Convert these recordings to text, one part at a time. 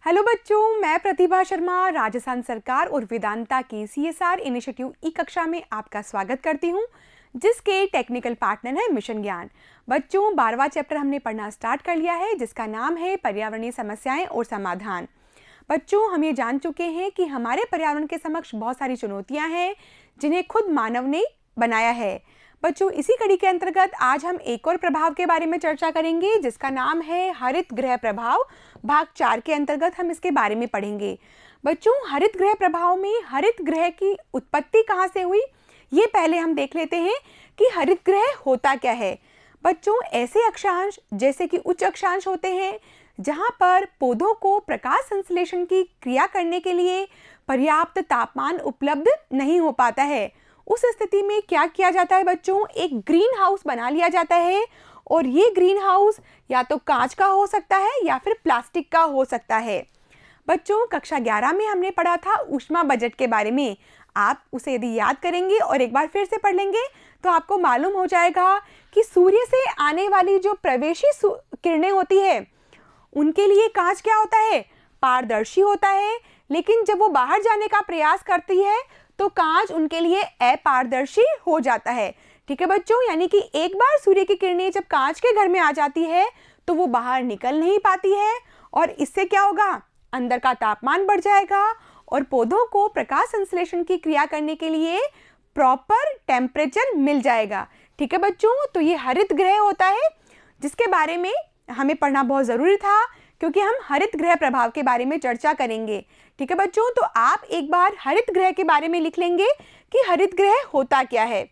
Hello बच्चों, मैं प्रतिभा शर्मा राजस्थान सरकार और वेदांता की CSR इनिशिएटिव ई कक्षा में आपका स्वागत करती हूं, जिसके टेक्निकल पार्टनर है मिशन ज्ञान। बच्चों, 12वां चैप्टर हमने पढ़ना स्टार्ट कर लिया है, जिसका नाम है पर्यावरणीय समस्याएं और समाधान। बच्चों, हम ये जान चुके हैं कि हमारे पर्यावरण के समक्ष बहुत सारी चुनौतियां हैं, जिन्हें खुद मानव ने बनाया है। बच्चों, इसी कड़ी के अंतर्गत आज हम एक और प्रभाव के बारे में चर्चा करेंगे, जिसका नाम है हरित गृह प्रभाव। भाग 4 के अंतर्गत हम इसके बारे में पढ़ेंगे। बच्चों, हरित गृह प्रभाव में हरित गृह की उत्पत्ति कहाँ से हुई, ये पहले हम देख लेते हैं कि हरित गृह होता क्या है। बच्चों, ऐसे अक्षांश जैसे कि उच्च अक्षांश होते हैं, जहाँ पर पौधों को प्रकाश संश्लेषण की क्रिया करने के लिए पर्याप्त तापमान उपलब्ध नहीं हो पाता है। उस स्थिति में क्या किया जाता है बच्चों, एक ग्रीन हाउस बना लिया जाता है, और ये ग्रीन हाउस या तो कांच का हो सकता है या फिर प्लास्टिक का हो सकता है। बच्चों, कक्षा 11 में हमने पढ़ा था ऊष्मा बजट के बारे में। आप उसे यदि याद करेंगे और एक बार फिर से पढ़ लेंगे तो आपको मालूम हो जाएगा कि सूर्य से आने वाली जो प्रवेशी किरणें होती है, उनके लिए कांच क्या होता है, पारदर्शी होता है, लेकिन जब वो बाहर जाने का प्रयास करती है तो कांच उनके लिए अपारदर्शी हो जाता है। ठीक है बच्चों, यानी कि एक बार सूर्य की किरणें जब कांच के घर में आ जाती है तो वो बाहर निकल नहीं पाती है, और इससे क्या होगा, अंदर का तापमान बढ़ जाएगा और पौधों को प्रकाश संश्लेषण की क्रिया करने के लिए प्रॉपर टेम्परेचर मिल जाएगा। ठीक है बच्चों, तो ये हरित गृह होता है, जिसके बारे में हमें पढ़ना बहुत ज़रूरी था, क्योंकि हम हरित गृह प्रभाव के बारे में चर्चा करेंगे। ठीक है बच्चों, तो आप एक बार हरित गृह के बारे में लिख लेंगे कि हरित गृह होता क्या है।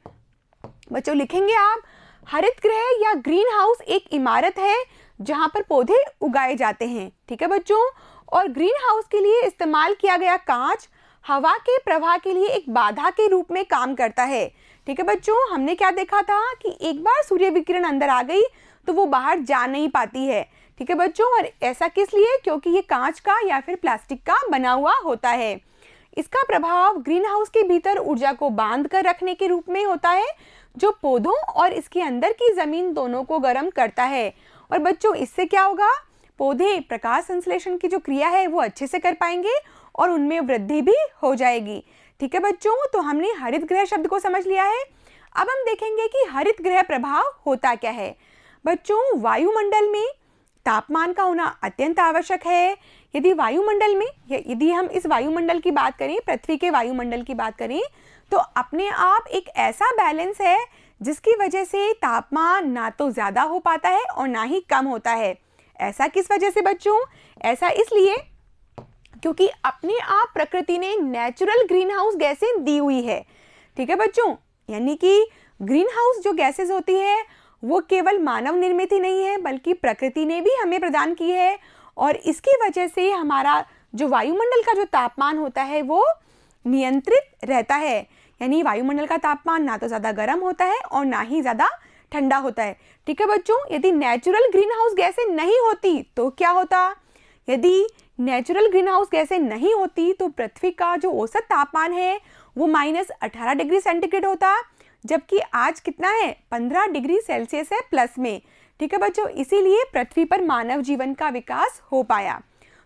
बच्चों, लिखेंगे आप, हरित गृह या ग्रीन हाउस एक इमारत है जहां पर पौधे उगाए जाते हैं। ठीक है बच्चों, और ग्रीन हाउस के लिए इस्तेमाल किया गया कांच हवा के प्रवाह के लिए एक बाधा के रूप में काम करता है। ठीक है बच्चों, हमने क्या देखा था कि एक बार सूर्य विकिरण अंदर आ गई तो वो बाहर जा नहीं पाती है। ठीक है बच्चों, और ऐसा किस लिए, क्योंकि ये कांच का या फिर प्लास्टिक का बना हुआ होता है। इसका प्रभाव ग्रीन हाउस के भीतर ऊर्जा को बांध कर रखने के रूप में होता है, जो पौधों और इसके अंदर की जमीन दोनों को गर्म करता है। और बच्चों, इससे क्या होगा, पौधे प्रकाश संश्लेषण की जो क्रिया है वो अच्छे से कर पाएंगे और उनमें वृद्धि भी हो जाएगी। ठीक है बच्चों, तो हमने हरित गृह शब्द को समझ लिया है। अब हम देखेंगे कि हरित गृह प्रभाव होता क्या है। बच्चों, वायुमंडल में तापमान का होना अत्यंत आवश्यक है। यदि वायुमंडल में, यदि हम इस वायुमंडल की बात करें, पृथ्वी के वायुमंडल की बात करें, तो अपने आप एक ऐसा बैलेंस है जिसकी वजह से तापमान ना तो ज़्यादा हो पाता है और ना ही कम होता है। ऐसा किस वजह से बच्चों, ऐसा इसलिए क्योंकि अपने आप प्रकृति ने नेचुरल ग्रीन हाउस गैसें दी हुई है। ठीक है बच्चों, यानी कि ग्रीन हाउस जो गैसेज होती है वो केवल मानव निर्मित ही नहीं है, बल्कि प्रकृति ने भी हमें प्रदान की है, और इसकी वजह से हमारा जो वायुमंडल का जो तापमान होता है वो नियंत्रित रहता है। यानी वायुमंडल का तापमान ना तो ज़्यादा गर्म होता है और ना ही ज़्यादा ठंडा होता है। ठीक है बच्चों, यदि नेचुरल ग्रीन हाउस गैसें नहीं होती तो क्या होता, यदि नेचुरल ग्रीन हाउस गैसें नहीं होती तो पृथ्वी का जो औसत तापमान है वो -18 डिग्री सेंटीग्रेड होता, जबकि आज कितना है, 15 डिग्री सेल्सियस है प्लस में। ठीक है बच्चों, इसीलिए पृथ्वी पर मानव जीवन का विकास हो पाया।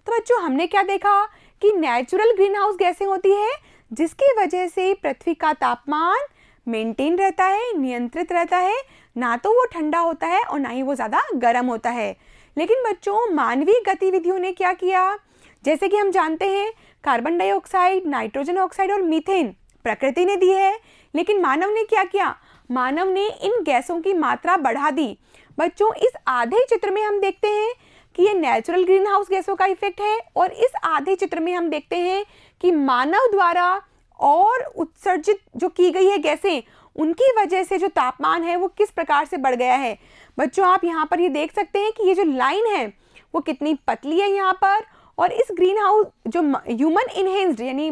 तो बच्चों, हमने क्या देखा कि नेचुरल ग्रीन हाउस गैसें होती है जिसकी वजह से पृथ्वी का तापमान मेंटेन रहता है, नियंत्रित रहता है, ना तो वो ठंडा होता है और ना ही वो ज़्यादा गर्म होता है। लेकिन बच्चों, मानवीय गतिविधियों ने क्या किया, जैसे कि हम जानते हैं कार्बन डाइऑक्साइड, नाइट्रोजन ऑक्साइड और मीथेन प्रकृति ने दी है, लेकिन मानव ने क्या किया, मानव ने इन गैसों की मात्रा बढ़ा दी। बच्चों, इस आधे चित्र में हम देखते हैं कि ये नेचुरल ग्रीन हाउस गैसों का इफेक्ट है, और इस आधे चित्र में हम देखते हैं कि मानव द्वारा और उत्सर्जित जो की गई है गैसें, उनकी वजह से जो तापमान है वो किस प्रकार से बढ़ गया है। बच्चों, आप यहाँ पर ये देख सकते हैं कि ये जो लाइन है वो कितनी पतली है यहाँ पर, और इस ग्रीन हाउस जो ह्यूमन इनहेंस्ड यानी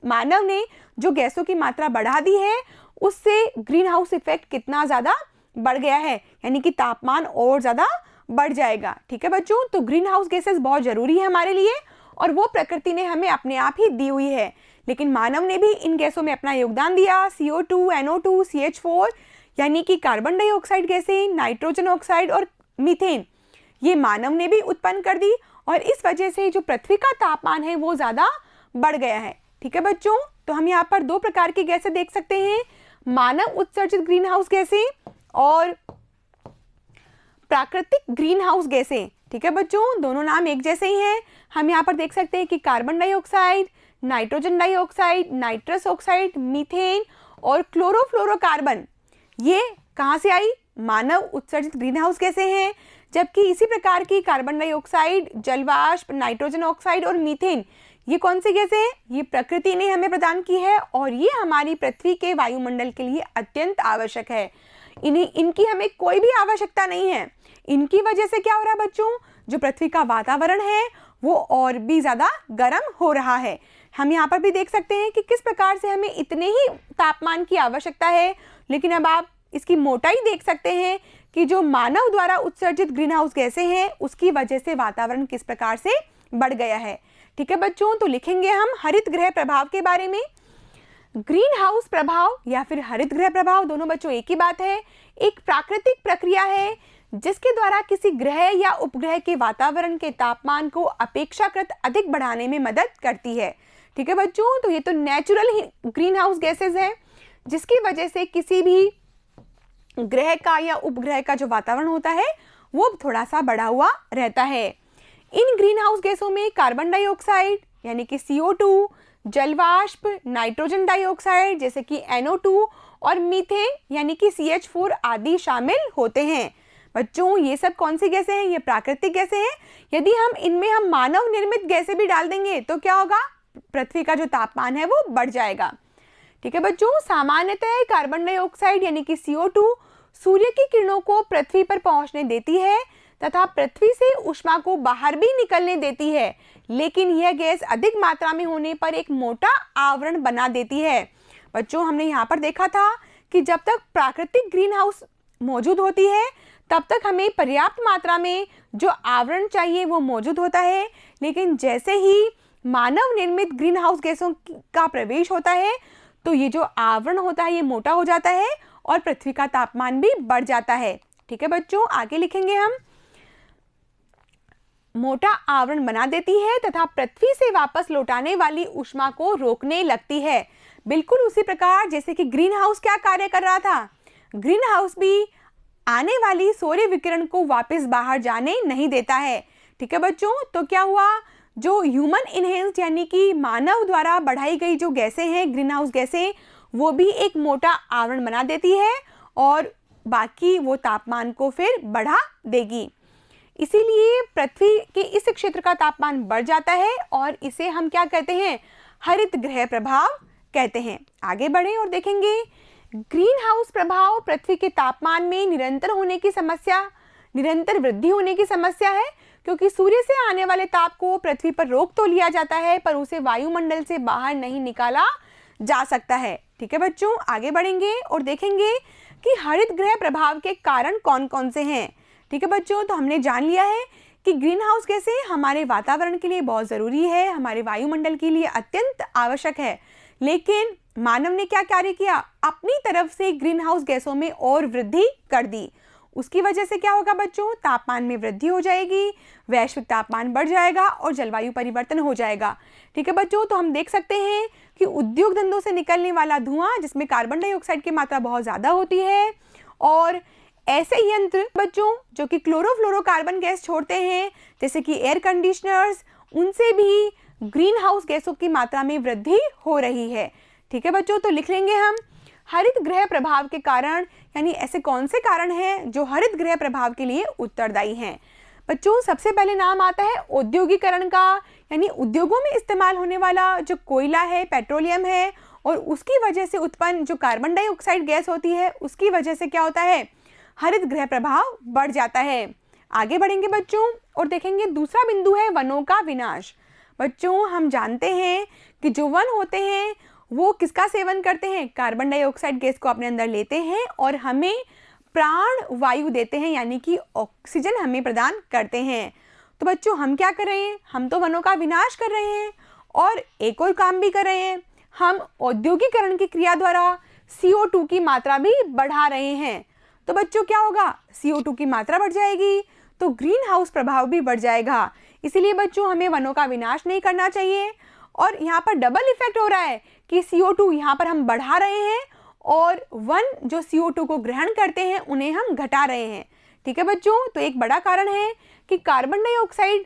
मानव ने जो गैसों की मात्रा बढ़ा दी है, उससे ग्रीन हाउस इफेक्ट कितना ज़्यादा बढ़ गया है, यानी कि तापमान और ज़्यादा बढ़ जाएगा। ठीक है बच्चों, तो ग्रीन हाउस गैसेस बहुत ज़रूरी है हमारे लिए, और वो प्रकृति ने हमें अपने आप ही दी हुई है, लेकिन मानव ने भी इन गैसों में अपना योगदान दिया। CO2, NO2, CH4 यानी कि कार्बन डाइऑक्साइड गैसें, नाइट्रोजन ऑक्साइड और मीथेन, ये मानव ने भी उत्पन्न कर दी, और इस वजह से जो पृथ्वी का तापमान है वो ज़्यादा बढ़ गया है। ठीक है बच्चों, तो हम यहाँ पर दो प्रकार की गैसें देख सकते हैं, मानव उत्सर्जित ग्रीन हाउस गैसें और प्राकृतिक ग्रीन हाउस गैसें। ठीक है बच्चों, दोनों नाम एक जैसे ही हैं। हम यहाँ पर देख सकते हैं कि carbon dioxide, nitrogen dioxide, nitrous oxide, methane और क्लोरोफ्लोरोकार्बन, ये कहाँ से आई? मानव उत्सर्जित ग्रीन हाउस गैसें हैं। जबकि इसी प्रकार की कार्बन डाइऑक्साइड, जलवाष्प, नाइट्रोजन ऑक्साइड और मीथेन, ये कौन सी गैसें हैं? ये प्रकृति ने हमें प्रदान की है और ये हमारी पृथ्वी के वायुमंडल के लिए अत्यंत आवश्यक है। इनकी हमें कोई भी आवश्यकता नहीं है। इनकी वजह से क्या हो रहा है बच्चों? जो पृथ्वी का वातावरण है वो और भी ज़्यादा गर्म हो रहा है। हम यहाँ पर भी देख सकते हैं कि किस प्रकार से हमें इतने ही तापमान की आवश्यकता है, लेकिन अब आप इसकी मोटाई देख सकते हैं कि जो मानव द्वारा उत्सर्जित ग्रीन हाउस गैसें हैं उसकी वजह से वातावरण किस प्रकार से बढ़ गया है। ठीक है बच्चों, तो लिखेंगे हम हरित गृह प्रभाव के बारे में। ग्रीन हाउस प्रभाव या फिर हरित गृह प्रभाव, दोनों बच्चों एक ही बात है। एक प्राकृतिक प्रक्रिया है जिसके द्वारा किसी ग्रह या उपग्रह के वातावरण के तापमान को अपेक्षाकृत अधिक बढ़ाने में मदद करती है। ठीक है बच्चों, तो ये तो नेचुरल ग्रीन हाउस गैसेज है जिसकी वजह से किसी भी ग्रह का या उपग्रह का जो वातावरण होता है वो थोड़ा सा बढ़ा हुआ रहता है। इन ग्रीन हाउस गैसों में कार्बन डाइऑक्साइड यानी कि CO2, जलवाष्प, नाइट्रोजन डाइऑक्साइड जैसे कि NO2 और मीथेन यानी कि CH4 आदि शामिल होते हैं। बच्चों, ये सब कौन सी गैसें हैं? ये प्राकृतिक गैसें हैं। यदि हम मानव निर्मित गैसें भी डाल देंगे तो क्या होगा? पृथ्वी का जो तापमान है वो बढ़ जाएगा। ठीक है बच्चों, सामान्यतः कार्बन डाइऑक्साइड यानी कि CO2 सूर्य की किरणों को पृथ्वी पर पहुंचने देती है तथा पृथ्वी से ऊष्मा को बाहर भी निकलने देती है, लेकिन यह गैस अधिक मात्रा में होने पर एक मोटा आवरण बना देती है। बच्चों, हमने यहाँ पर देखा था कि जब तक प्राकृतिक ग्रीन हाउस मौजूद होती है तब तक हमें पर्याप्त मात्रा में जो आवरण चाहिए वो मौजूद होता है, लेकिन जैसे ही मानव निर्मित ग्रीन हाउस गैसों का प्रवेश होता है तो ये जो आवरण होता है ये मोटा हो जाता है और पृथ्वी का तापमान भी बढ़ जाता है। ठीक है बच्चों, आगे लिखेंगे हम, मोटा आवरण बना देती है तथा पृथ्वी से वापस लौटाने वाली ऊष्मा को रोकने लगती है। बिल्कुल उसी प्रकार जैसे कि ग्रीन हाउस क्या कार्य कर रहा था, ग्रीन हाउस भी आने वाली सूर्य विकिरण को वापस बाहर जाने नहीं देता है। ठीक है बच्चों, तो क्या हुआ? जो ह्यूमन इनहेंस्ड यानी कि मानव द्वारा बढ़ाई गई जो गैसें हैं ग्रीन हाउस गैसें, वो भी एक मोटा आवरण बना देती है और बाकी वो तापमान को फिर बढ़ा देगी। इसीलिए पृथ्वी के इस क्षेत्र का तापमान बढ़ जाता है और इसे हम क्या कहते हैं? हरित गृह प्रभाव कहते हैं। आगे बढ़ें और देखेंगे, ग्रीन हाउस प्रभाव पृथ्वी के तापमान में निरंतर वृद्धि होने की समस्या है, क्योंकि सूर्य से आने वाले ताप को पृथ्वी पर रोक तो लिया जाता है पर उसे वायुमंडल से बाहर नहीं निकाला जा सकता है। ठीक है बच्चों, आगे बढ़ेंगे और देखेंगे कि हरित गृह प्रभाव के कारण कौन कौन से हैं। ठीक है बच्चों, तो हमने जान लिया है कि ग्रीन हाउस गैसें हमारे वातावरण के लिए बहुत ज़रूरी है, हमारे वायुमंडल के लिए अत्यंत आवश्यक है, लेकिन मानव ने क्या कार्य किया? अपनी तरफ से ग्रीन हाउस गैसों में और वृद्धि कर दी। उसकी वजह से क्या होगा बच्चों? तापमान में वृद्धि हो जाएगी, वैश्विक तापमान बढ़ जाएगा और जलवायु परिवर्तन हो जाएगा। ठीक है बच्चों, तो हम देख सकते हैं कि उद्योग धंधों से निकलने वाला धुआं जिसमें कार्बन डाइऑक्साइड की मात्रा बहुत ज़्यादा होती है और ऐसे यंत्र बच्चों जो कि क्लोरोफ्लोरोकार्बन गैस छोड़ते हैं जैसे कि एयर कंडीशनर्स, उनसे भी ग्रीन हाउस गैसों की मात्रा में वृद्धि हो रही है। ठीक है बच्चों, तो लिख लेंगे हम हरित गृह प्रभाव के कारण, यानी ऐसे कौन से कारण हैं जो हरित गृह प्रभाव के लिए उत्तरदायी हैं। बच्चों, सबसे पहले नाम आता है औद्योगिकरण का, यानी उद्योगों में इस्तेमाल होने वाला जो कोयला है, पेट्रोलियम है, और उसकी वजह से उत्पन्न जो कार्बन डाइऑक्साइड गैस होती है उसकी वजह से क्या होता है? हरित गृह प्रभाव बढ़ जाता है। आगे बढ़ेंगे बच्चों और देखेंगे दूसरा बिंदु है वनों का विनाश। बच्चों, हम जानते हैं कि जो वन होते हैं वो किसका सेवन करते हैं? कार्बन डाइऑक्साइड गैस को अपने अंदर लेते हैं और हमें प्राण वायु देते हैं, यानी कि ऑक्सीजन हमें प्रदान करते हैं। तो बच्चों, हम क्या कर रहे हैं? हम तो वनों का विनाश कर रहे हैं और एक और काम भी कर रहे हैं, हम औद्योगिकरण की क्रिया द्वारा CO2 की मात्रा भी बढ़ा रहे हैं। तो बच्चों क्या होगा? CO2 की मात्रा बढ़ जाएगी तो ग्रीन हाउस प्रभाव भी बढ़ जाएगा। इसीलिए बच्चों हमें वनों का विनाश नहीं करना चाहिए। और यहाँ पर डबल इफेक्ट हो रहा है कि CO2 यहाँ पर हम बढ़ा रहे हैं और वन जो CO2 को ग्रहण करते हैं उन्हें हम घटा रहे हैं। ठीक है बच्चों, तो एक बड़ा कारण है कि कार्बन डाइऑक्साइड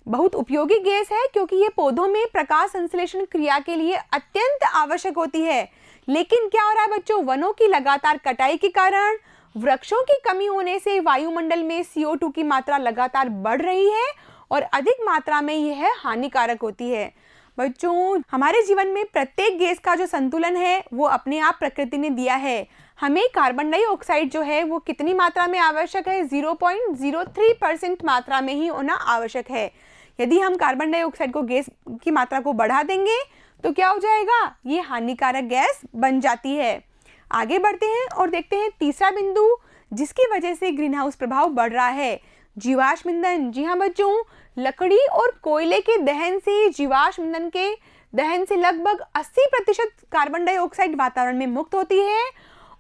बहुत उपयोगी गैस है, क्योंकि ये पौधों में प्रकाश संश्लेषण क्रिया के लिए अत्यंत आवश्यक होती है। लेकिन क्या हो रहा है बच्चों, वनों की लगातार कटाई के कारण वृक्षों की कमी होने से वायुमंडल में CO2 की मात्रा लगातार बढ़ रही है और अधिक मात्रा में यह हानिकारक होती है। बच्चों हमारे जीवन में प्रत्येक गैस का जो संतुलन है वो अपने आप प्रकृति ने दिया है। हमें कार्बन डाइऑक्साइड जो है वो कितनी मात्रा में आवश्यक है, 0.03% मात्रा में ही होना आवश्यक है। यदि हम कार्बन डाइऑक्साइड को गैस की मात्रा को बढ़ा देंगे तो क्या हो जाएगा, ये हानिकारक गैस बन जाती है। आगे बढ़ते हैं और देखते हैं तीसरा बिंदु जिसकी वजह से ग्रीन हाउस प्रभाव बढ़ रहा है, जीवाश्म ईंधन। जी हाँ बच्चों, लकड़ी और कोयले के दहन से, जीवाश्म ईंधन के दहन से लगभग 80% कार्बन डाइऑक्साइड वातावरण में मुक्त होती है।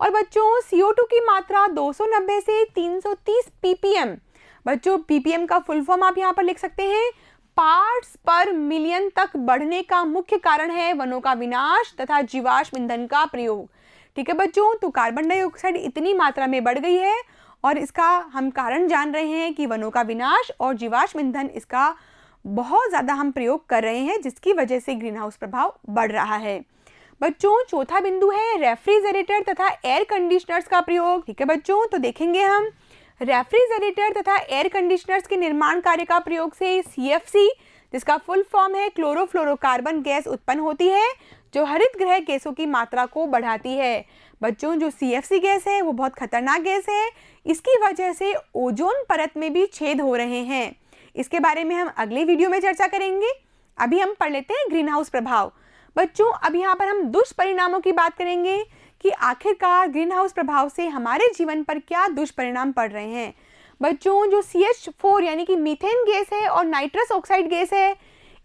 और बच्चों CO2 की मात्रा 290 से 330 ppm, बच्चों ppm का फुल फॉर्म आप यहाँ पर लिख सकते हैं, पार्ट्स पर मिलियन तक बढ़ने का मुख्य कारण है वनों का विनाश तथा जीवाश्म ईंधन का प्रयोग। ठीक है बच्चों, तो कार्बन डाइऑक्साइड इतनी मात्रा में बढ़ गई है और इसका हम कारण जान रहे हैं कि वनों का विनाश और जीवाश्म ईंधन, इसका बहुत ज़्यादा हम प्रयोग कर रहे हैं जिसकी वजह से ग्रीन हाउस प्रभाव बढ़ रहा है। बच्चों चौथा बिंदु है रेफ्रिजरेटर तथा एयर कंडीशनर्स का प्रयोग। ठीक है बच्चों, तो देखेंगे हम रेफ्रिजरेटर तथा एयर कंडीशनर्स के निर्माण कार्य का प्रयोग से CFC, जिसका फुल फॉर्म है क्लोरोफ्लोरोकार्बन गैस, उत्पन्न होती है जो हरित गृह गैसों की मात्रा को बढ़ाती है। बच्चों जो CFC गैस है वो बहुत खतरनाक गैस है, इसकी वजह से ओजोन परत में भी छेद हो रहे हैं। इसके बारे में हम अगले वीडियो में चर्चा करेंगे। अभी हम पढ़ लेते हैं ग्रीन हाउस प्रभाव। बच्चों अब यहाँ पर हम दुष्परिणामों की बात करेंगे कि आखिरकार ग्रीन हाउस प्रभाव से हमारे जीवन पर क्या दुष्परिणाम पड़ रहे हैं। बच्चों जो CH4 यानी कि मीथेन गैस है और नाइट्रस ऑक्साइड गैस है,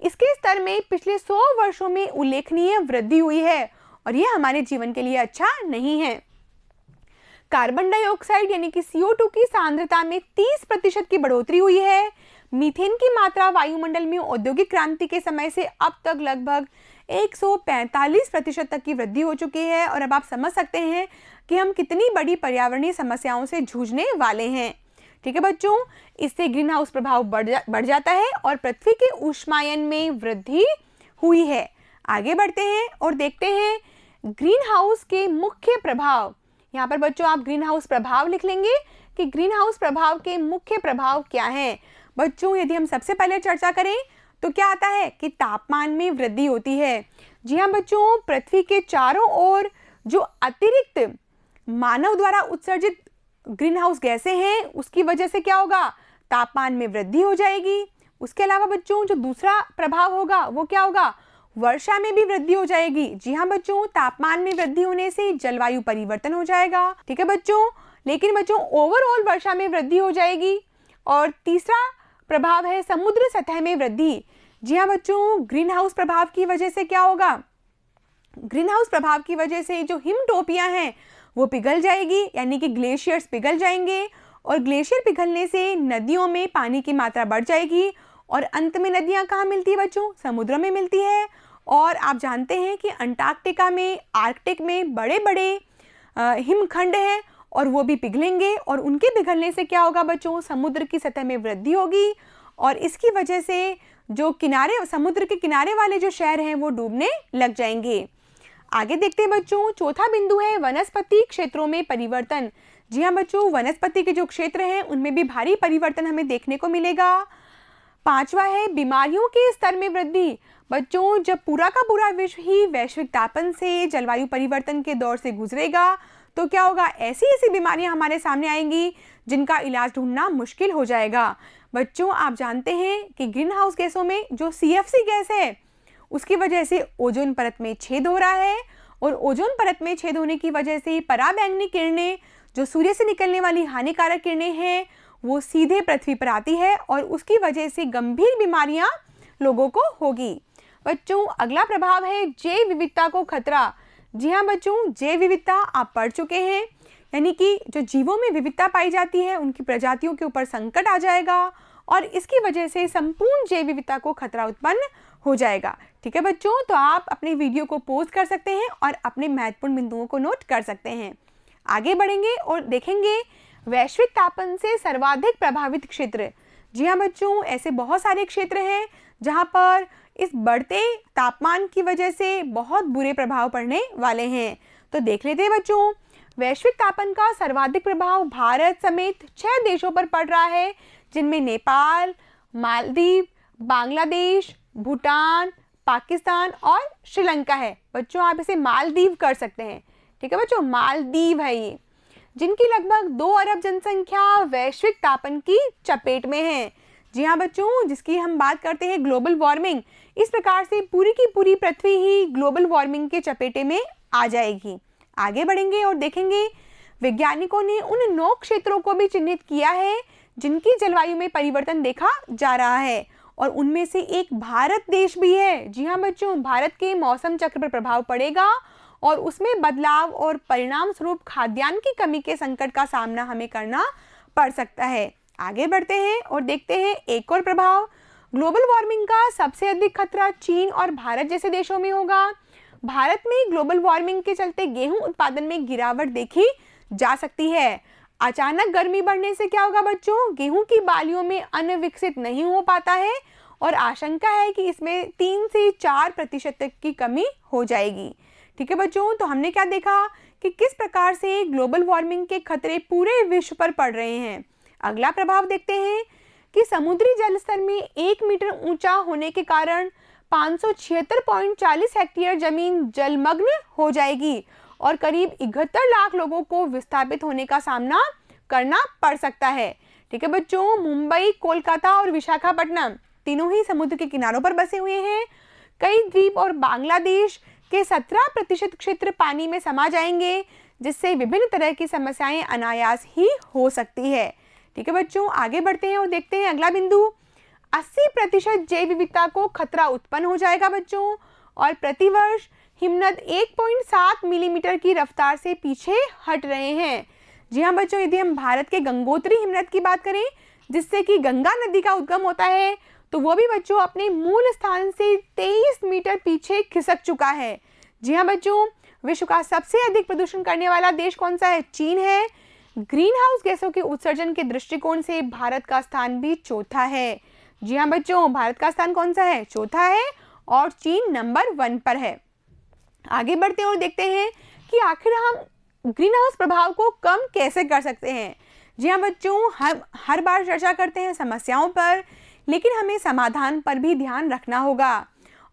इसके स्तर में पिछले 100 वर्षों में उल्लेखनीय वृद्धि हुई है और ये हमारे जीवन के लिए अच्छा नहीं है। कार्बन डाइऑक्साइड यानी कि CO2 की सांद्रता में 30% की बढ़ोतरी हुई है। मीथेन की मात्रा वायुमंडल में औद्योगिक क्रांति के समय से अब तक लगभग 145% तक की वृद्धि हो चुकी है और अब आप समझ सकते हैं कि हम कितनी बड़ी पर्यावरणीय समस्याओं से जूझने वाले हैं। ठीक है बच्चों, इससे ग्रीन हाउस प्रभाव बढ़ जाता है और पृथ्वी के ऊष्मायन में वृद्धि हुई है। आगे बढ़ते हैं और देखते हैं ग्रीन हाउस के मुख्य प्रभाव। यहाँ पर बच्चों आप ग्रीन हाउस प्रभाव लिख लेंगे कि ग्रीन हाउस प्रभाव के मुख्य प्रभाव क्या हैं। बच्चों यदि हम सबसे पहले चर्चा करें तो क्या आता है कि तापमान में वृद्धि होती है। जी हाँ बच्चों, पृथ्वी के चारों ओर जो अतिरिक्त मानव द्वारा उत्सर्जित ग्रीन हाउस गैसें हैं उसकी वजह से क्या होगा, तापमान में वृद्धि हो जाएगी। उसके अलावा बच्चों जो दूसरा प्रभाव होगा वो क्या होगा, वर्षा में भी वृद्धि हो जाएगी। जी हाँ बच्चों, तापमान में वृद्धि होने से जलवायु परिवर्तन हो जाएगा। ठीक है बच्चों, लेकिन बच्चों ओवरऑल वर्षा में वृद्धि हो जाएगी। और तीसरा प्रभाव है समुद्र सतह में वृद्धि। जी हाँ बच्चों, ग्रीन हाउस प्रभाव की वजह से क्या होगा, ग्रीन हाउस प्रभाव की वजह से जो हिमटोपियां हैं वो पिघल जाएगी, यानी कि ग्लेशियर्स पिघल जाएंगे और ग्लेशियर पिघलने से नदियों में पानी की मात्रा बढ़ जाएगी और अंत में नदियां कहाँ मिलती है बच्चों, समुद्र में मिलती है। और आप जानते हैं कि अंटार्कटिका में, आर्कटिक में बड़े बड़े हिमखंड हैं और वो भी पिघलेंगे और उनके पिघलने से क्या होगा बच्चों, समुद्र की सतह में वृद्धि होगी और इसकी वजह से जो किनारे, समुद्र के किनारे वाले जो शहर हैं वो डूबने लग जाएंगे। आगे देखते हैं बच्चों, चौथा बिंदु है वनस्पति क्षेत्रों में परिवर्तन। जी हाँ बच्चों, वनस्पति के जो क्षेत्र हैं उनमें भी भारी परिवर्तन हमें देखने को मिलेगा। पांचवा है बीमारियों के स्तर में वृद्धि। बच्चों जब पूरा का पूरा विश्व ही वैश्विक तापन से, जलवायु परिवर्तन के दौर से गुजरेगा तो क्या होगा, ऐसी ऐसी बीमारियां हमारे सामने आएंगी जिनका इलाज ढूंढना मुश्किल हो जाएगा। बच्चों आप जानते हैं कि ग्रीन हाउस गैसों में जो CFC गैस है उसकी वजह से ओजोन परत में छेद हो रहा है और ओजोन परत में छेद होने की वजह से पराबैंगनी किरणें, जो सूर्य से निकलने वाली हानिकारक किरणें हैं, वो सीधे पृथ्वी पर आती है और उसकी वजह से गंभीर बीमारियां लोगों को होगी। बच्चों अगला प्रभाव है जैव विविधता को खतरा। जी हाँ बच्चों, जैव विविधता आप पढ़ चुके हैं, यानी कि जो जीवों में विविधता पाई जाती है उनकी प्रजातियों के ऊपर संकट आ जाएगा और इसकी वजह से संपूर्ण जैव विविधता को खतरा उत्पन्न हो जाएगा। ठीक है बच्चों, तो आप अपने वीडियो को पॉज कर सकते हैं और अपने महत्वपूर्ण बिंदुओं को नोट कर सकते हैं। आगे बढ़ेंगे और देखेंगे वैश्विक तापन से सर्वाधिक प्रभावित क्षेत्र। जी हाँ बच्चों, ऐसे बहुत सारे क्षेत्र हैं जहाँ पर इस बढ़ते तापमान की वजह से बहुत बुरे प्रभाव पड़ने वाले हैं। तो देख लेते हैं बच्चों, वैश्विक तापन का सर्वाधिक प्रभाव भारत समेत 6 देशों पर पड़ रहा है, जिनमें नेपाल, मालदीव, बांग्लादेश, भूटान, पाकिस्तान और श्रीलंका है। बच्चों आप इसे मालदीव कर सकते हैं। ठीक है बच्चों, मालदीव है ये, जिनकी लगभग 2 अरब जनसंख्या वैश्विक तापन की चपेट में है। जी हाँ बच्चों, जिसकी हम बात करते हैं ग्लोबल वार्मिंग, इस प्रकार से पूरी की पूरी पृथ्वी ही ग्लोबल वार्मिंग के चपेटे में आ जाएगी। आगे बढ़ेंगे और देखेंगे वैज्ञानिकों ने उन 9 क्षेत्रों को भी चिन्हित किया है जिनकी जलवायु में परिवर्तन देखा जा रहा है और उनमें से एक भारत देश भी है। जी हाँ बच्चों, भारत के मौसम चक्र पर प्रभाव पड़ेगा और उसमें बदलाव और परिणाम स्वरूप खाद्यान्न की कमी के संकट का सामना हमें करना पड़ सकता है। आगे बढ़ते हैं और देखते हैं एक और प्रभाव। ग्लोबल वार्मिंग का सबसे अधिक खतरा चीन और भारत जैसे देशों में होगा। भारत में ग्लोबल वार्मिंग के चलते गेहूं उत्पादन में गिरावट देखी जा सकती है। अचानक गर्मी बढ़ने से क्या होगा बच्चों, गेहूं की बालियों में अन्न विकसित नहीं हो पाता है और आशंका है कि इसमें 3 से 4% तक की कमी हो जाएगी। ठीक है बच्चों, तो हमने क्या देखा कि किस प्रकार से ग्लोबल वार्मिंग के खतरे पूरे विश्व पर पड़ रहे हैं। अगला प्रभाव देखते हैं कि समुद्री जल स्तर में 1 मीटर ऊंचा होने के कारण 576.40 हेक्टेयर जमीन जलमग्न हो जाएगी और करीब 71 लाख लोगों को विस्थापित होने का सामना करना पड़ सकता है। ठीक है बच्चों, मुंबई, कोलकाता और विशाखापट्टनम तीनों ही समुद्र के किनारों पर बसे हुए हैं। कई द्वीप और बांग्लादेश के 17% क्षेत्र पानी में समा जाएंगे, जिससे विभिन्न तरह की समस्याएं अनायास ही हो सकती है। ठीक है बच्चों, आगे बढ़ते हैं और देखते हैं अगला बिंदु। 80% जैव विविधता को खतरा उत्पन्न हो जाएगा बच्चों और प्रतिवर्ष हिमनद 1.7 मिलीमीटर की रफ्तार से पीछे हट रहे हैं। जी हाँ बच्चों, यदि हम भारत के गंगोत्री हिमनद की बात करें, जिससे कि गंगा नदी का उद्गम होता है, तो वो भी बच्चों अपने मूल स्थान से 23 मीटर पीछे खिसक चुका है। जी हाँ बच्चों, विश्व का सबसे अधिक प्रदूषण करने वाला देश कौन सा है? चीन है। ग्रीन हाउस गैसों के उत्सर्जन के दृष्टिकोण से भारत का स्थान भी चौथा है। जी हाँ बच्चों, भारत का स्थान कौन सा है? चौथा है और चीन नंबर 1 पर है। आगे बढ़ते हैं और देखते हैं कि आखिर हम ग्रीन हाउस प्रभाव को कम कैसे कर सकते हैं। जी हाँ बच्चों, हर बार चर्चा करते हैं समस्याओं पर, लेकिन हमें समाधान पर भी ध्यान रखना होगा।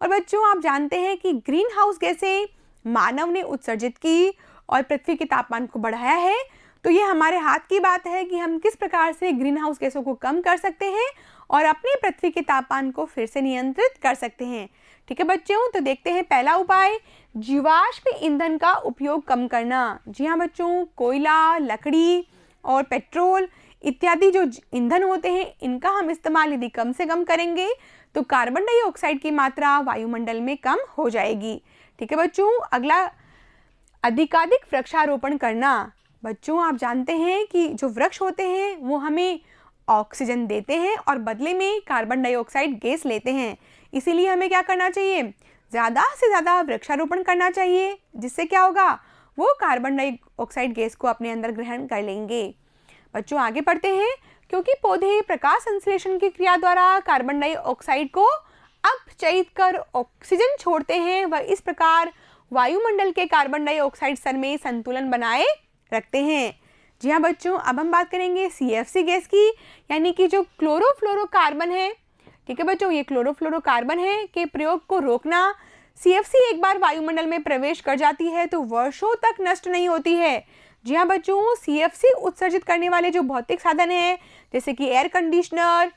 और बच्चों आप जानते हैं कि ग्रीन हाउस गैसें मानव ने उत्सर्जित की और पृथ्वी के तापमान को बढ़ाया है, तो ये हमारे हाथ की बात है कि हम किस प्रकार से ग्रीन हाउस गैसों को कम कर सकते हैं और अपने पृथ्वी के तापमान को फिर से नियंत्रित कर सकते हैं। ठीक है बच्चों, तो देखते हैं पहला उपाय, जीवाश्म ईंधन का उपयोग कम करना। जी हाँ बच्चों, कोयला, लकड़ी और पेट्रोल इत्यादि जो ईंधन होते हैं, इनका हम इस्तेमाल यदि कम से कम करेंगे तो कार्बन डाइऑक्साइड की मात्रा वायुमंडल में कम हो जाएगी। ठीक है बच्चों, अगला, अधिकाधिक वृक्षारोपण करना। बच्चों आप जानते हैं कि जो वृक्ष होते हैं वो हमें ऑक्सीजन देते हैं और बदले में कार्बन डाइऑक्साइड गैस लेते हैं। इसीलिए हमें क्या करना चाहिए? ज़्यादा से ज़्यादा वृक्षारोपण करना चाहिए, जिससे क्या होगा, वो कार्बन डाइऑक्साइड गैस को अपने अंदर ग्रहण कर लेंगे। बच्चों आगे बढ़ते हैं, क्योंकि पौधे प्रकाश संश्लेषण की क्रिया द्वारा कार्बन डाइऑक्साइड को अपचयित कर ऑक्सीजन छोड़ते हैं, वह इस प्रकार वायुमंडल के कार्बन डाइऑक्साइड स्तर में संतुलन बनाए रखते हैं। जी हाँ बच्चों, अब हम बात करेंगे CFC गैस की, यानी कि जो क्लोरोफ्लोरोकार्बन है। ठीक है बच्चों, ये क्लोरोफ्लोरोकार्बन है के प्रयोग को रोकना। CFC एक बार वायुमंडल में प्रवेश कर जाती है तो वर्षों तक नष्ट नहीं होती है। जी हाँ बच्चों, CFC उत्सर्जित करने वाले जो भौतिक साधन हैं, जैसे कि एयर कंडीशनर,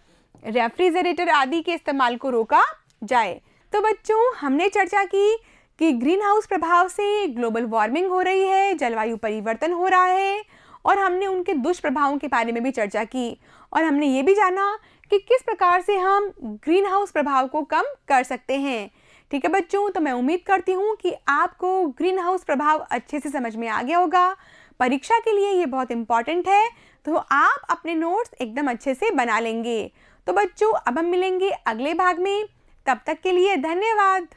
रेफ्रिजरेटर आदि के इस्तेमाल को रोका जाए। तो बच्चों हमने चर्चा की कि ग्रीन हाउस प्रभाव से ग्लोबल वार्मिंग हो रही है, जलवायु परिवर्तन हो रहा है, और हमने उनके दुष्प्रभावों के बारे में भी चर्चा की, और हमने ये भी जाना कि किस प्रकार से हम ग्रीन हाउस प्रभाव को कम कर सकते हैं। ठीक है बच्चों, तो मैं उम्मीद करती हूँ कि आपको ग्रीन हाउस प्रभाव अच्छे से समझ में आ गया होगा। परीक्षा के लिए ये बहुत इम्पॉर्टेंट है, तो आप अपने नोट्स एकदम अच्छे से बना लेंगे। तो बच्चों, अब हम मिलेंगे अगले भाग में। तब तक के लिए धन्यवाद।